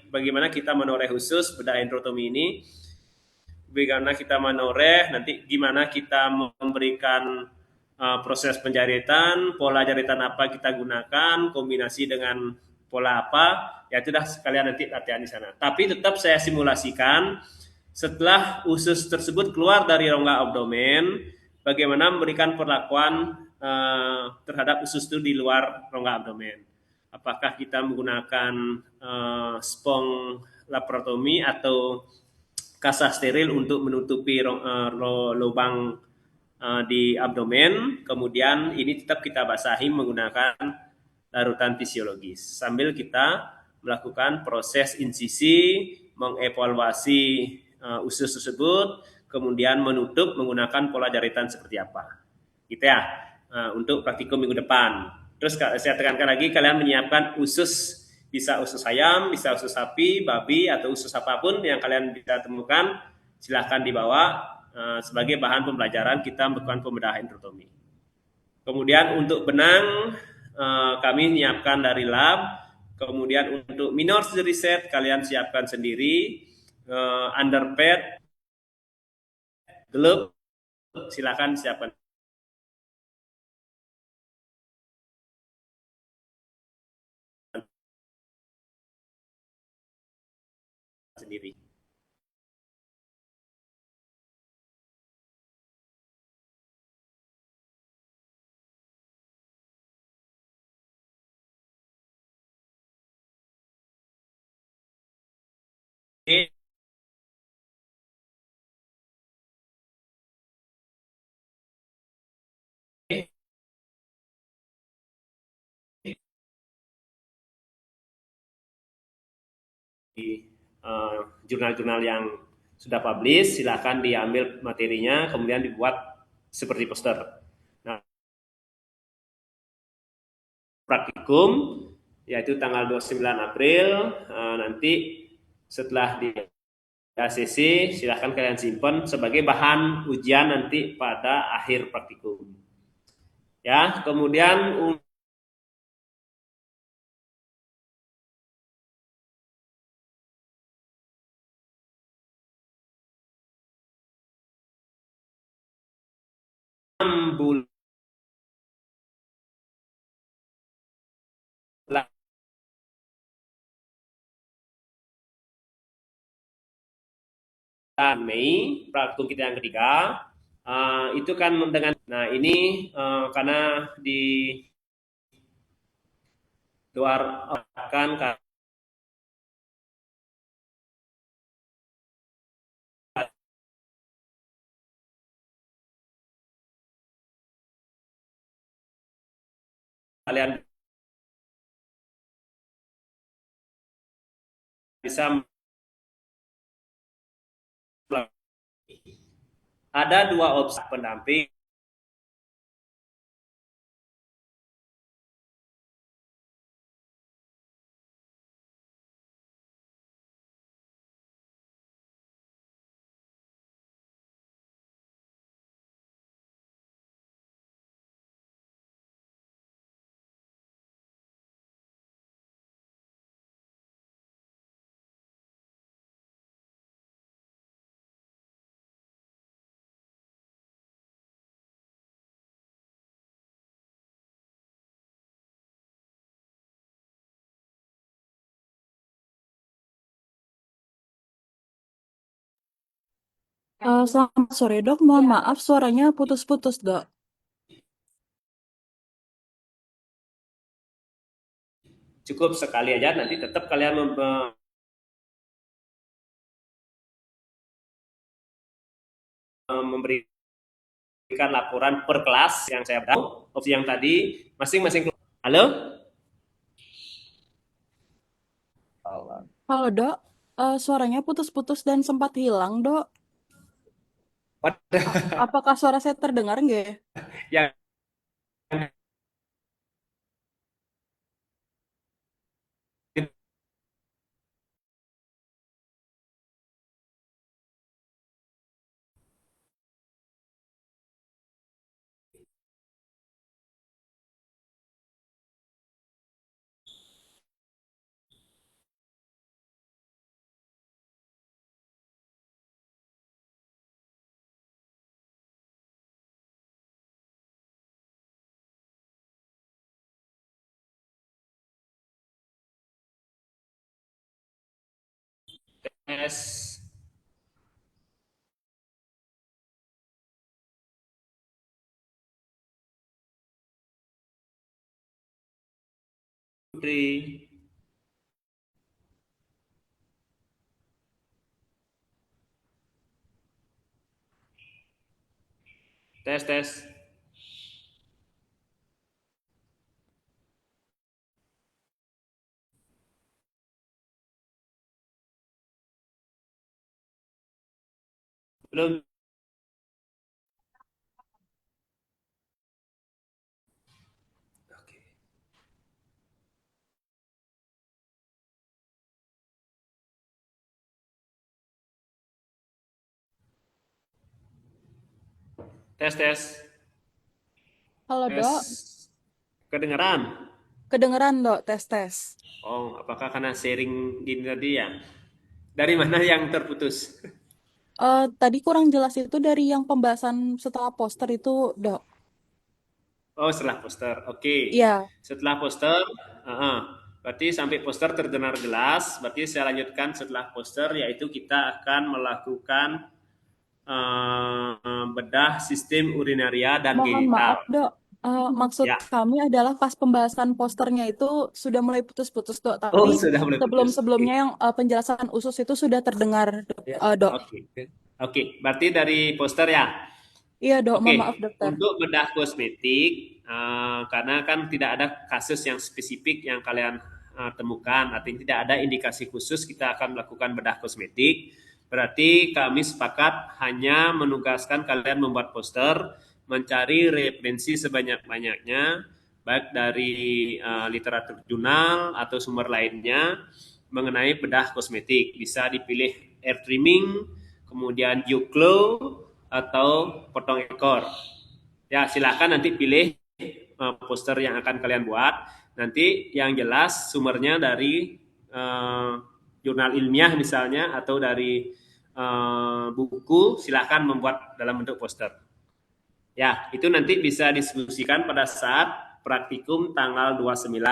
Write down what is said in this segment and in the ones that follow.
bagaimana kita menoreh khusus bedah entrotomi ini, bagaimana kita menoreh, nanti gimana kita memberikan proses penjaritan, pola jaritan apa kita gunakan, kombinasi dengan pola apa, ya itu dah sekalian nanti latihan di sana. Tapi tetap saya simulasikan setelah usus tersebut keluar dari rongga abdomen, bagaimana memberikan perlakuan terhadap usus itu di luar rongga abdomen. Apakah kita menggunakan spong laparotomi atau kasa steril untuk menutupi lubang di abdomen, kemudian ini tetap kita basahi menggunakan larutan fisiologis sambil kita melakukan proses insisi, mengevaluasi usus tersebut, kemudian menutup menggunakan pola jaritan seperti apa. Gitu ya. Untuk praktikum minggu depan. Terus saya tekankan lagi, kalian menyiapkan usus, bisa usus ayam, bisa usus sapi, babi, atau usus apapun yang kalian bisa temukan, silahkan dibawa sebagai bahan pembelajaran kita melakukan pembedahan entrotomi. Kemudian untuk benang kami menyiapkan dari lab. Kemudian untuk minor reset kalian siapkan sendiri. Underpad, glove silakan siapkan sendiri. Oke. Di jurnal-jurnal yang sudah publish, silakan diambil materinya, kemudian dibuat seperti poster. Nah, praktikum yaitu tanggal 29 April nanti setelah di ACC silahkan kalian simpan sebagai bahan ujian nanti pada akhir praktikum. Ya, kemudian bulan Mei praktikum kita yang ketiga itu kan dengan nah ini karena di luar akan kalian bisa ada dua opsi pendamping. Selamat sore dok, mohon maaf suaranya putus-putus dok. Cukup sekali aja, nanti tetap kalian memberikan laporan per kelas yang saya tahu. Opsi yang tadi masing-masing. Halo? Halo dok, suaranya putus-putus dan sempat hilang dok. Apakah suara saya terdengar nggak? Yang tes. Putri. Tes, tes. Belum. Oke. Tes, tes. Halo, Dok. Tes. Kedengeran? Kedengeran, Dok, tes-tes. Oh, apakah karena sharing gini tadi ya? Dari mana yang terputus? Tadi kurang jelas itu dari yang pembahasan setelah poster itu, Dok. Oh, setelah poster. Oke. Iya, Setelah poster, berarti sampai poster terdengar jelas. Berarti saya lanjutkan setelah poster, yaitu kita akan melakukan bedah sistem urinaria dan mohon maaf, genital. Dok. Maksud Ya. kami adalah pas pembahasan posternya itu sudah mulai putus-putus, Dok. Tapi Oh, sudah mulai putus. sebelum-sebelumnya Oke. yang penjelasan usus itu sudah terdengar, Ya. Dok. Oke. Oke, berarti dari poster ya. Iya, Dok. Oke, Mohon maaf, Dokter. untuk bedah kosmetik, karena kan tidak ada kasus yang spesifik yang kalian temukan, artinya tidak ada indikasi khusus kita akan melakukan bedah kosmetik. Berarti kami sepakat hanya menugaskan kalian membuat poster, mencari referensi sebanyak-banyaknya, baik dari literatur jurnal atau sumber lainnya mengenai bedah kosmetik. Bisa dipilih air trimming, kemudian dew glow, atau potong ekor. Ya, silakan nanti pilih poster yang akan kalian buat. Nanti yang jelas sumbernya dari jurnal ilmiah misalnya atau dari buku, silakan membuat dalam bentuk poster. Ya, itu nanti bisa diskusikan pada saat praktikum tanggal 29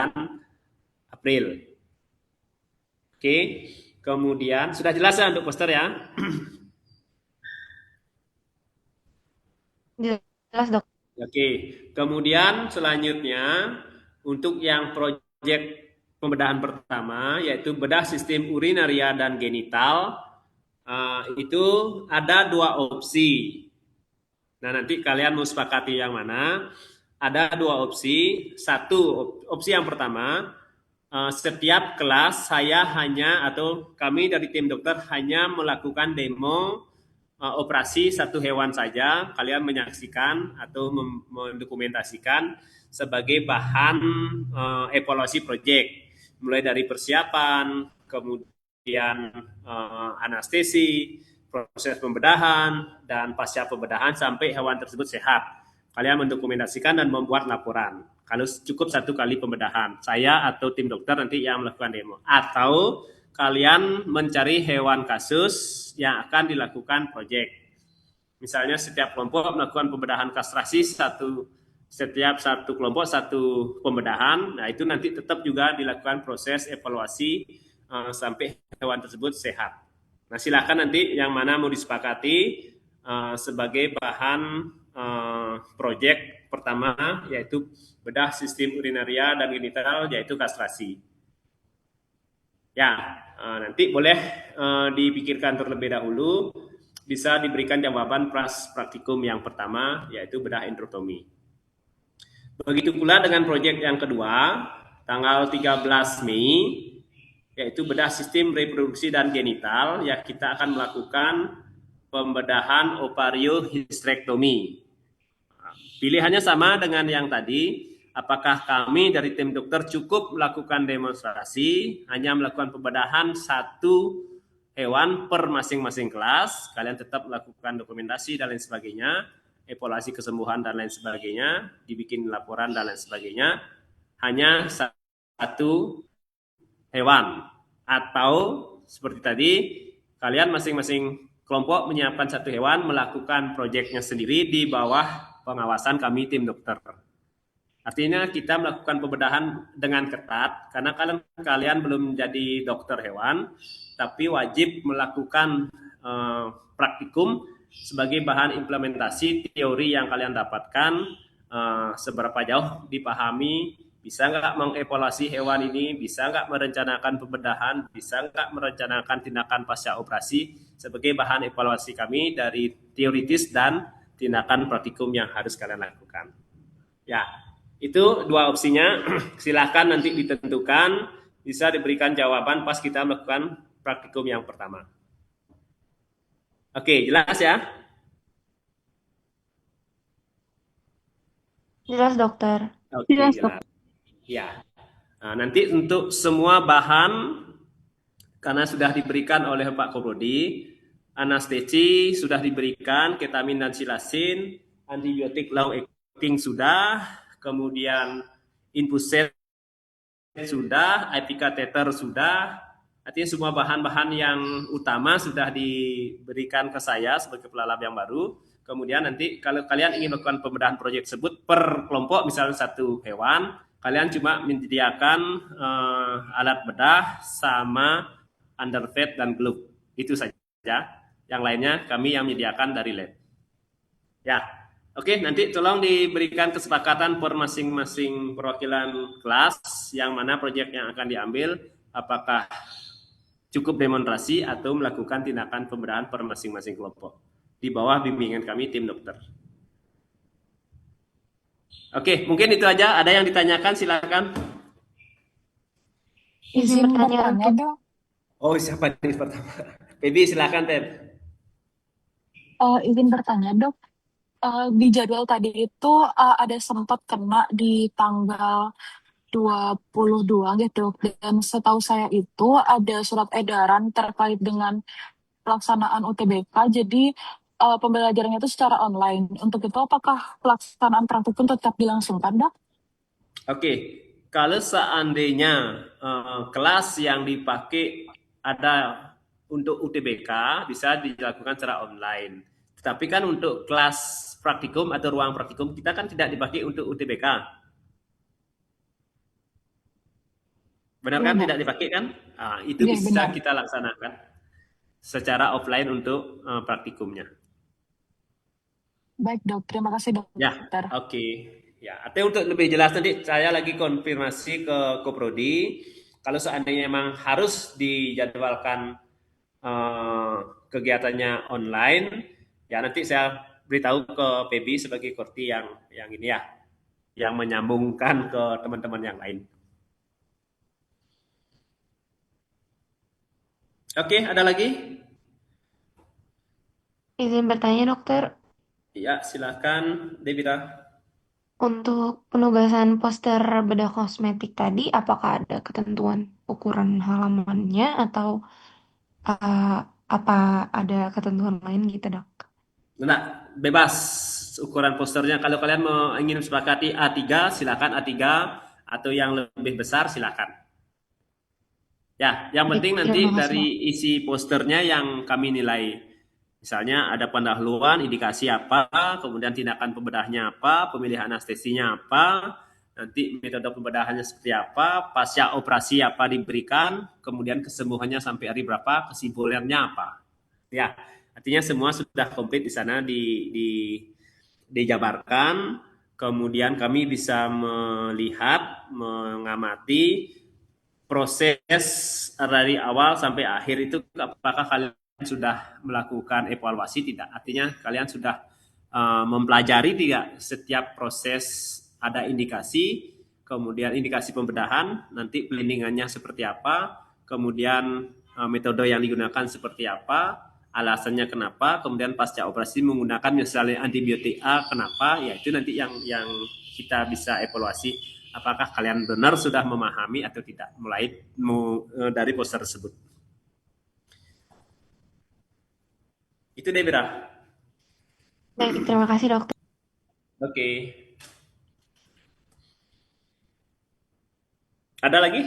April. Oke, kemudian sudah jelas ya untuk poster ya? Jelas, Dok. Oke, kemudian selanjutnya untuk yang proyek pembedahan pertama yaitu bedah sistem urinaria dan genital, itu ada dua opsi. Nah, nanti kalian mau sepakati yang mana? Ada dua opsi. Satu, opsi yang pertama, setiap kelas saya hanya atau kami dari tim dokter hanya melakukan demo operasi satu hewan saja, kalian menyaksikan atau mendokumentasikan sebagai bahan evaluasi proyek, mulai dari persiapan, kemudian anestesi, proses pembedahan, dan pasca pembedahan sampai hewan tersebut sehat. Kalian mendokumentasikan dan membuat laporan. Kalau cukup satu kali pembedahan, saya atau tim dokter nanti yang melakukan demo. Atau kalian mencari hewan kasus yang akan dilakukan proyek. Misalnya setiap kelompok melakukan pembedahan kastrasi setiap satu kelompok satu pembedahan. Nah, itu nanti tetap juga dilakukan proses evaluasi sampai hewan tersebut sehat. Nah, silakan nanti yang mana mau disepakati sebagai bahan proyek pertama, yaitu bedah sistem urinaria dan genital, yaitu kastrasi. Ya, nanti boleh dipikirkan terlebih dahulu, bisa diberikan jawaban praktikum yang pertama, yaitu bedah endotomi. Begitu pula dengan proyek yang kedua, tanggal 13 Mei, yaitu bedah sistem reproduksi dan genital, ya kita akan melakukan pembedahan ovariohysterektomi. Pilihannya sama dengan yang tadi. Apakah kami dari tim dokter cukup melakukan demonstrasi, hanya melakukan pembedahan satu hewan per masing-masing kelas, kalian tetap melakukan dokumentasi dan lain sebagainya, evaluasi kesembuhan dan lain sebagainya, dibikin laporan dan lain sebagainya, hanya satu hewan. Atau seperti tadi, kalian masing-masing kelompok menyiapkan satu hewan, melakukan proyeknya sendiri di bawah pengawasan kami tim dokter. Artinya kita melakukan pembedahan dengan ketat karena kalian belum menjadi dokter hewan, tapi wajib melakukan praktikum sebagai bahan implementasi teori yang kalian dapatkan, seberapa jauh dipahami, bisa nggak mengevaluasi hewan ini, bisa nggak merencanakan pembedahan, bisa nggak merencanakan tindakan pasca operasi sebagai bahan evaluasi kami dari teoritis dan tindakan praktikum yang harus kalian lakukan. Ya, itu dua opsinya. Silahkan nanti ditentukan, bisa diberikan jawaban pas kita melakukan praktikum yang pertama. Oke, jelas ya? Jelas, dokter. Oke, Jelas, Dok. jelas. Ya. Nah, nanti untuk semua bahan, karena sudah diberikan oleh Pak Kobrodi, anestesi sudah diberikan, ketamin dan silasin, antibiotik long acting sudah, kemudian infusen sudah, IP catheter sudah, artinya semua bahan-bahan yang utama sudah diberikan ke saya sebagai pelalap yang baru. Kemudian nanti kalau kalian ingin melakukan pembedahan proyek tersebut per kelompok, misalnya satu hewan, kalian cuma menyediakan alat bedah sama underfed dan glove. Itu saja. Yang lainnya kami yang menyediakan dari lab. Ya, oke, nanti tolong diberikan kesepakatan per masing-masing perwakilan kelas yang mana proyek yang akan diambil, apakah cukup demonstrasi atau melakukan tindakan pembedahan per masing-masing kelompok di bawah bimbingan kami tim dokter. Oke, mungkin itu aja. Ada yang ditanyakan, silakan. Izin bertanya, Dok. Oh, siapa yang pertama? Baby, silakan, Tep. Izin bertanya, Dok. Di jadwal tadi itu ada sempat kena di tanggal 22 gitu. Dan setahu saya itu ada surat edaran terkait dengan pelaksanaan UTBK. Jadi pembelajarannya itu secara online. Untuk itu apakah pelaksanaan praktikum tetap dilangsungkan, Dok? Oke, kalau seandainya kelas yang dipakai ada untuk UTBK bisa dilakukan secara online. Tetapi kan untuk kelas praktikum atau ruang praktikum kita kan tidak dipakai untuk UTBK. Benar Iya, kan? Dok. Tidak dipakai kan? Itu Iya, bisa benar. kita laksanakan secara offline untuk praktikumnya. Baik, Dok. Terima kasih, Ya, Dokter. oke. Ya, atau untuk lebih jelas nanti saya lagi konfirmasi ke Koprodi. Kalau seandainya memang harus dijadwalkan kegiatannya online, ya nanti saya beritahu ke Pebi sebagai korti yang ini ya, yang menyambungkan ke teman-teman yang lain. Oke, ada lagi? izin bertanya, dokter. Ya, silakan, Devita. Untuk penugasan poster bedah kosmetik tadi, apakah ada ketentuan ukuran halamannya atau uh, apa ada ketentuan lain gitu, dok? Nah, bebas ukuran posternya. Kalau kalian mau ingin sepakati A3, silakan A3 atau yang lebih besar silakan. Ya, yang Baik, penting terima nanti kasih, dok. dari isi posternya yang kami nilai. Misalnya ada pendahuluan, indikasi apa, kemudian tindakan pembedahnya apa, pemilihan anestesinya apa, nanti metode pembedahannya seperti apa, pasca operasi apa diberikan, kemudian kesembuhannya sampai hari berapa, kesimpulannya apa. Ya, artinya semua sudah komplit di sana dijabarkan, kemudian kami bisa melihat, mengamati proses dari awal sampai akhir itu apakah kalian sudah melakukan evaluasi tidak? Artinya kalian sudah mempelajari tidak setiap proses ada indikasi, kemudian indikasi pembedahan, nanti pelindungannya seperti apa, kemudian metode yang digunakan seperti apa, alasannya kenapa, kemudian pasca operasi menggunakan misalnya antibiotik A, kenapa? Ya itu nanti yang kita bisa evaluasi apakah kalian benar sudah memahami atau tidak mulai dari poster tersebut. Itu deh Bira. Baik, terima kasih, dokter. Oke. Ada lagi?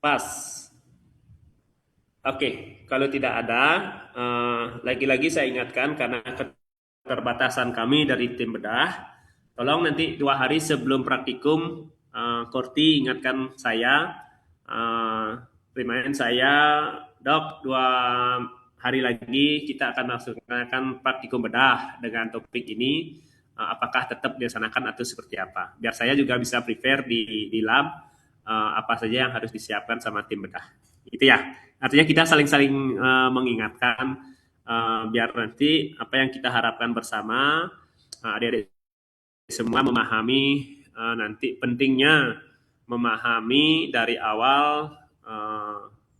Pas. Oke, kalau tidak ada, lagi-lagi saya ingatkan karena keterbatasan kami dari tim bedah, tolong nanti 2 hari sebelum praktikum, Korti ingatkan saya, remind saya, Dok, 2 hari lagi kita akan melaksanakan praktikum bedah dengan topik ini, apakah tetap dilaksanakan atau seperti apa? Biar saya juga bisa prepare di lab, apa saja yang harus disiapkan sama tim bedah. Gitu ya. Artinya kita saling-saling mengingatkan biar nanti apa yang kita harapkan bersama adik-adik semua memahami nanti pentingnya memahami dari awal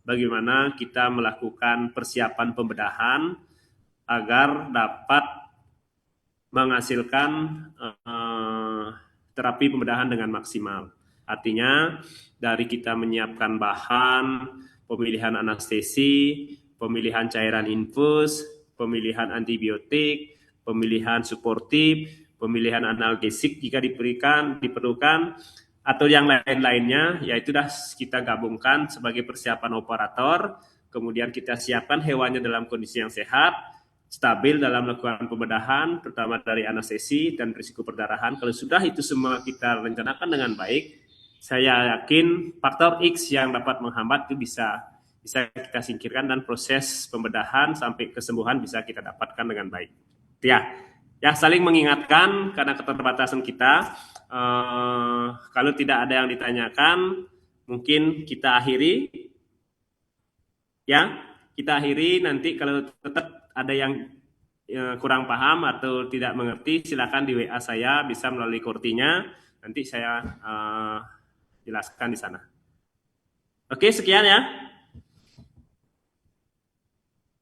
bagaimana kita melakukan persiapan pembedahan agar dapat menghasilkan terapi pembedahan dengan maksimal. Artinya dari kita menyiapkan bahan, pemilihan anestesi, pemilihan cairan infus, pemilihan antibiotik, pemilihan suportif, pemilihan analgesik jika diperlukan, atau yang lain-lainnya, yaitu sudah kita gabungkan sebagai persiapan operator, kemudian kita siapkan hewannya dalam kondisi yang sehat, stabil dalam melakukan pembedahan, terutama dari anestesi dan risiko perdarahan. Kalau sudah itu semua kita rencanakan dengan baik, saya yakin faktor X yang dapat menghambat itu bisa kita singkirkan dan proses pembedahan sampai kesembuhan bisa kita dapatkan dengan baik. Ya, saling mengingatkan karena keterbatasan kita. Kalau tidak ada yang ditanyakan, mungkin kita akhiri. Ya, kita akhiri. Nanti kalau tetap ada yang kurang paham atau tidak mengerti, silakan di WA saya, bisa melalui Kortinya. Nanti saya jelaskan di sana. Oke, sekian ya.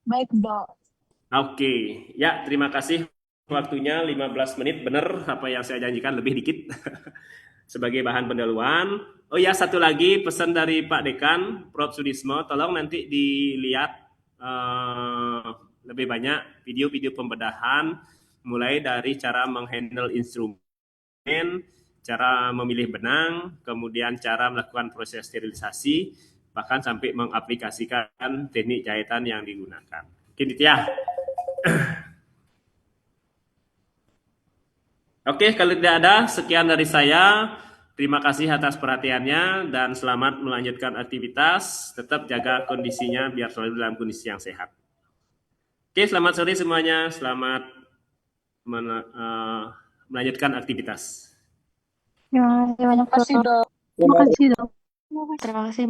Baik, Dok. Oke, ya terima kasih waktunya 15 menit, benar apa yang saya janjikan, lebih dikit sebagai bahan pendahuluan. Oh ya, satu lagi pesan dari Pak Dekan, Prof. Sudismo, tolong nanti dilihat lebih banyak video-video pembedahan, mulai dari cara menghandle instrumen, cara memilih benang, kemudian cara melakukan proses sterilisasi, bahkan sampai mengaplikasikan teknik jahitan yang digunakan. Mungkin itu ya. Oke, kalau tidak ada, sekian dari saya. Terima kasih atas perhatiannya dan selamat melanjutkan aktivitas. Tetap jaga kondisinya biar selalu dalam kondisi yang sehat. Oke, selamat sore semuanya. Selamat melanjutkan aktivitas. Terima kasih banyak, Terima kasih, Dok. Dok. Terima kasih.